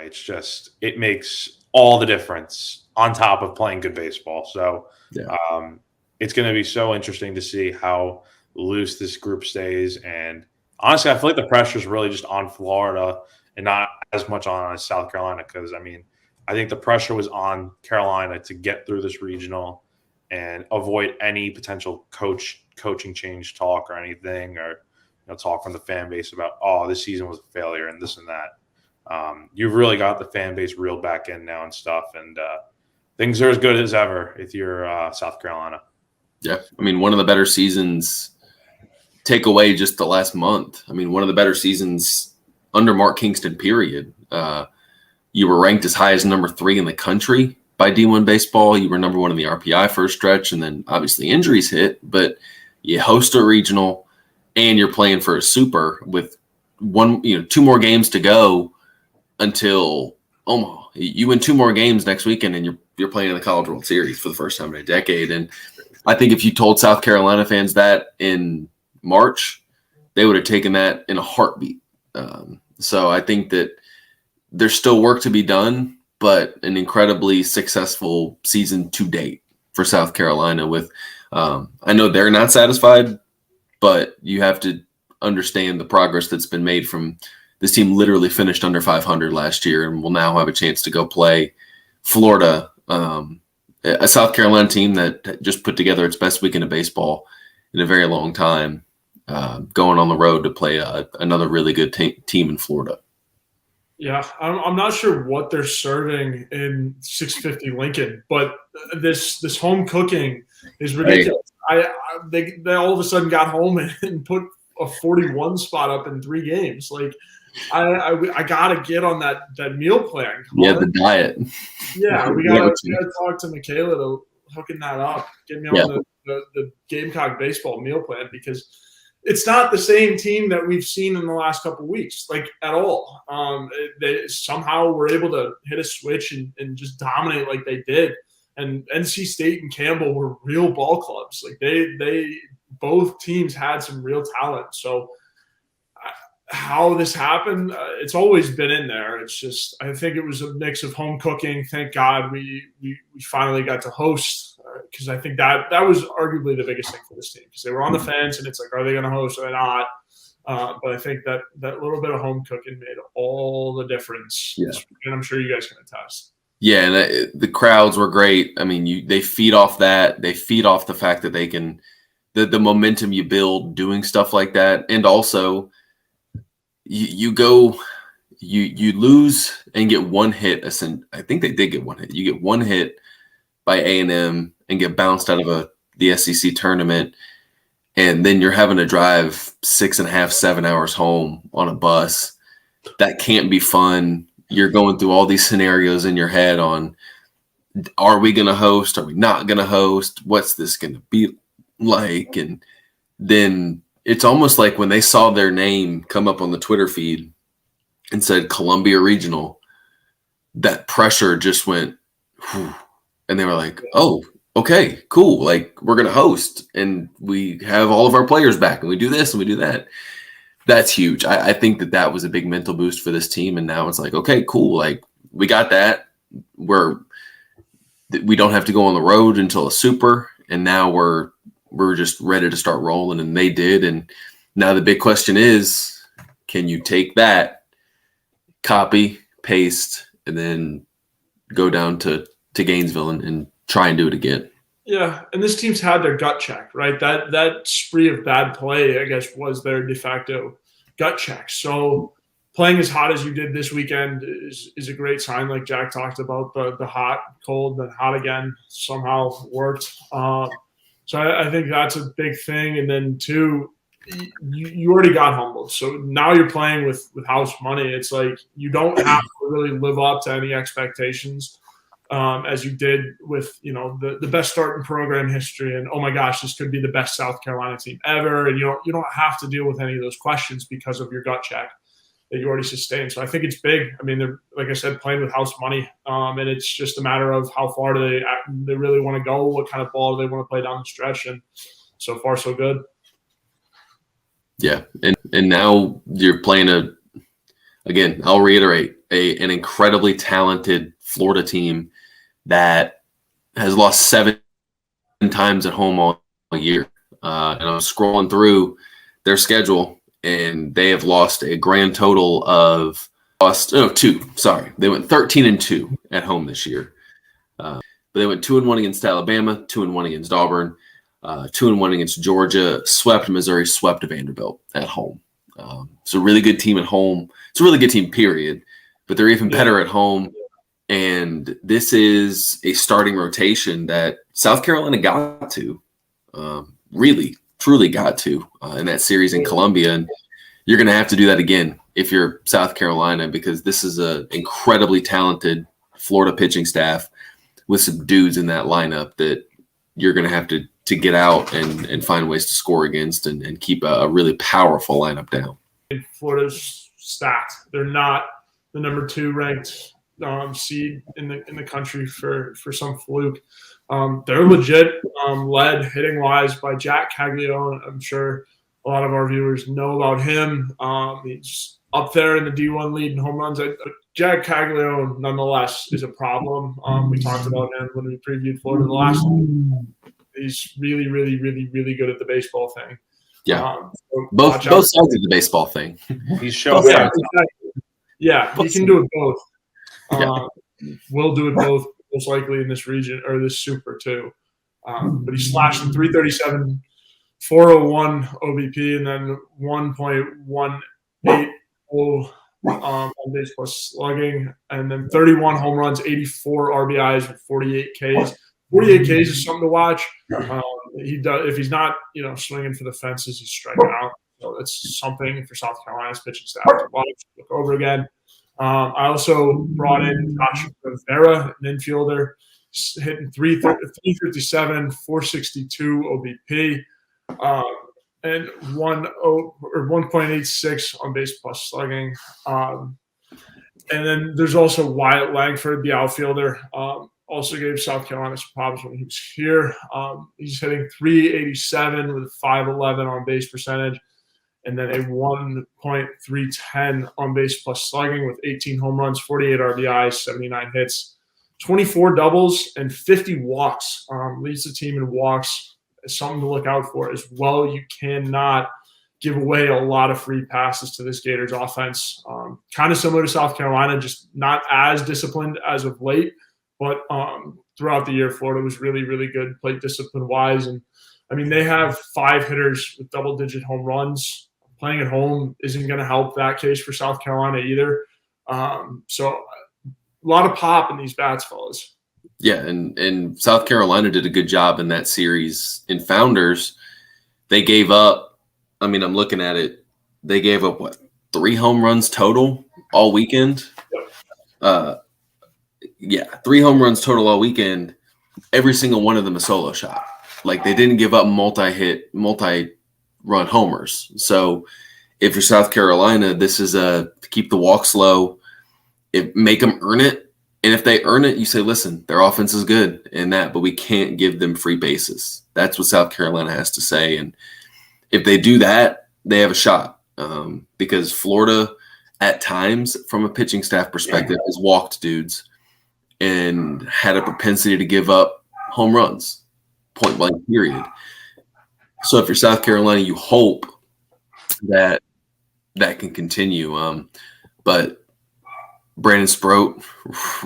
way. It makes all the difference on top of playing good baseball. So it's going to be so interesting to see how loose this group stays. And honestly, I feel like the pressure is really just on Florida and not as much on South Carolina, because, I mean, I think the pressure was on Carolina to get through this regional and avoid any potential coaching change talk or anything, or talk from the fan base about, oh, this season was a failure and this and that. You've really got the fan base reeled back in now and stuff, and things are as good as ever if you're South Carolina. Yeah, I mean, one of the better seasons, take away just the last month. I mean, one of the better seasons under Mark Kingston, period. You were ranked as high as number 3 in the country by D1 Baseball. You were number 1 in the RPI first stretch, and then obviously injuries hit, but you host a regional and you're playing for a super with 2 more games to go until Omaha. You win 2 more games next weekend and you're playing in the College World Series for the first time in a decade. And I think if you told South Carolina fans that in March, they would have taken that in a heartbeat. So I think that there's still work to be done, but an incredibly successful season to date for South Carolina with I know they're not satisfied, but you have to understand the progress that's been made from this team. Literally finished under 500 last year and will now have a chance to go play Florida, a South Carolina team that just put together its best weekend of baseball in a very long time, going on the road to play another really good team in Florida. Yeah, I'm not sure what they're serving in 650 Lincoln, but this home cooking is ridiculous. They all of a sudden got home and put a 41 spot up in 3 games. Like, I gotta get on that meal plan. Yeah, the diet. Yeah, we gotta talk to Michaela to hooking that up. Get me on the Gamecock baseball meal plan, because it's not the same team that we've seen in the last couple of weeks, like, at all. They somehow were able to hit a switch and just dominate like they did. And NC State and Campbell were real ball clubs. Like, they both teams had some real talent. So how this happened, it's always been in there. It's just, I think it was a mix of home cooking. Thank God we finally got to host, because I think that was arguably the biggest thing for this team, because they were on the fence and it's like, are they going to host or not? But I think that little bit of home cooking made all the difference. Yeah. And I'm sure you guys can attest. Yeah, and the crowds were great. I mean, they feed off that. They feed off the fact that they can the momentum you build doing stuff like that. And also you lose and get 1 hit. I think they did get 1 hit. You get 1 hit by A&M and get bounced out of the SEC tournament, and then you're having to drive 6.5, 7 hours home on a bus. That can't be fun. You're going through all these scenarios in your head on, are we going to host? Are we not going to host? What's this going to be like? And then it's almost like when they saw their name come up on the Twitter feed and said Columbia Regional, that pressure just went, whew, and they were like, oh, okay, cool. Like, we're going to host and we have all of our players back and we do this and we do that. That's huge. I think that was a big mental boost for this team. And now it's like, okay, cool. Like, we got that. We don't have to go on the road until a super. And now we're just ready to start rolling. And they did. And now the big question is, can you take that, copy, paste, and then go down to Gainesville and try and do it again? Yeah, and this team's had their gut check, right? That spree of bad play, I guess, was their de facto gut check. So playing as hot as you did this weekend is a great sign, like Jack talked about, the hot, cold, then hot again somehow worked. So I think that's a big thing. And then, two, you already got humbled. So now you're playing with house money. It's like you don't have to really live up to any expectations. As you did with, the best start in program history, and oh my gosh, this could be the best South Carolina team ever, and you don't have to deal with any of those questions because of your gut check that you already sustained. So I think it's big. I mean, they're, like I said, playing with house money, and it's just a matter of how far do they really want to go, what kind of ball do they want to play down the stretch, and so far so good. Yeah, and now you're playing again, I'll reiterate, an incredibly talented Florida team that has lost 7 times at home all year. And I'm scrolling through their schedule, and they have lost a grand total of 2. Sorry, they went 13-2 at home this year. But they went 2-1 against Alabama, 2-1 against Auburn, 2-1 against Georgia, swept Missouri, swept Vanderbilt at home. It's a really good team at home. It's a really good team, period. But they're even better at home. And this is a starting rotation that South Carolina got to, really, truly got to in that series in Columbia. And you're going to have to do that again if you're South Carolina, because this is an incredibly talented Florida pitching staff with some dudes in that lineup that you're going to have to get out and find ways to score against and keep a really powerful lineup down. Florida's stacked. They're not the number 2 ranked seed in the country for some fluke. They're legit, led hitting wise by Jack Caglione. I'm sure a lot of our viewers know about him. He's up there in the D1 lead in home runs. Jack Caglione, nonetheless, is a problem. We talked about him when we previewed Florida the last time. He's really, really, really, really good at the baseball thing. Yeah, so both sides of the baseball thing. He's showing. Yeah, he can do it both. Will do it both most likely in this region or this super too. But he's slashing 337, 401 OBP, and then 1.18 on base plus slugging, and then 31 home runs, 84 RBIs with 48 Ks. 48 Ks is something to watch. He does if he's not swinging for the fences, he's striking out. So that's something for South Carolina's pitching staff to watch, look over again. I also brought in Josh Rivera, an infielder, hitting 357, 462 OBP, and 1.86 on base plus slugging. And then there's also Wyatt Langford, the outfielder. Also gave South Carolina some problems when he was here. He's hitting 387 with 511 on base percentage, and then a 1.310 on base plus slugging with 18 home runs, 48 RBIs, 79 hits, 24 doubles, and 50 walks. Leads the team in walks. It's something to look out for as well. You cannot give away a lot of free passes to this Gators offense. Kind of similar to South Carolina, just not as disciplined as of late. But throughout the year, Florida was really, really good plate discipline-wise. And, I mean, they have 5 hitters with double-digit home runs. Playing at home isn't going to help that case for South Carolina either. So a lot of pop in these bats, fellas. Yeah, and South Carolina did a good job in that series. In Founders, they gave up – I mean, I'm looking at it. They gave up, 3 home runs total all weekend? Yep. 3 home runs total all weekend. Every single one of them a solo shot. Like, they didn't give up multi-run homers. So if you're South Carolina, this is to keep the walks low, make them earn it. And if they earn it, you say, listen, their offense is good in that, but we can't give them free bases. That's what South Carolina has to say. And if they do that, they have a shot, because Florida at times, from a pitching staff perspective, has walked dudes and had a propensity to give up home runs, point blank, period. So if you're South Carolina, you hope that can continue. But Brandon Sproat,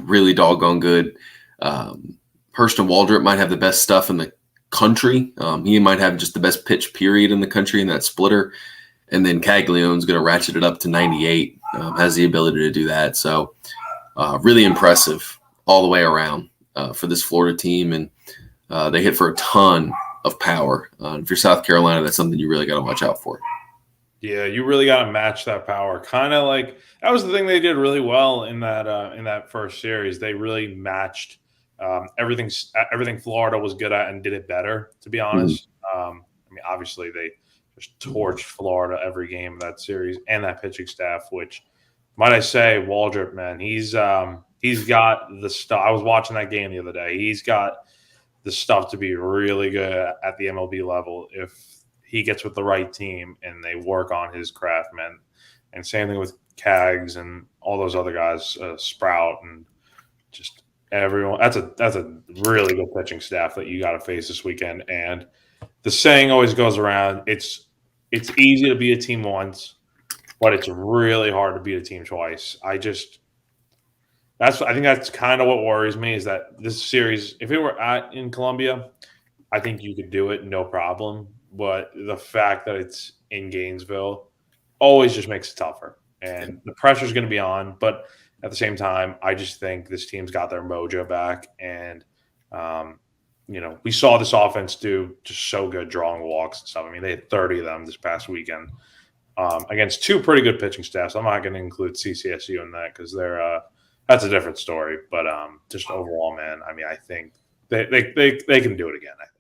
really doggone good. Hurston Waldrop might have the best stuff in the country. He might have just the best pitch period in the country in that splitter. And then Caglione's going to ratchet it up to 98, has the ability to do that. So really impressive all the way around for this Florida team. And they hit for a ton of power. If you're South Carolina, that's something you really got to watch out for. Yeah, you really got to match that power. Kind of like that was the thing they did really well in that first series. They really matched everything Florida was good at and did it better, to be honest. I mean, obviously they just torched Florida every game of that series and that pitching staff, which, might I say, Waldrop, man, he's got the stuff. I was watching that game the other day. He's got the stuff to be really good at the MLB level if he gets with the right team and they work on his craft, man. And same thing with Cags and all those other guys, Sprout and just everyone. That's a really good pitching staff that you got to face this weekend. And the saying always goes around: it's easy to beat a team once, but it's really hard to beat a team twice. I think that's kind of what worries me is that this series, if it were in Columbia, I think you could do it, no problem. But the fact that it's in Gainesville always just makes it tougher. And the pressure is going to be on. But at the same time, I just think this team's got their mojo back. And, we saw this offense do just so good drawing walks and stuff. I mean, they had 30 of them this past weekend against two pretty good pitching staffs. I'm not going to include CCSU in that because that's a different story. But just overall, man, I mean, I think they can do it again, I think.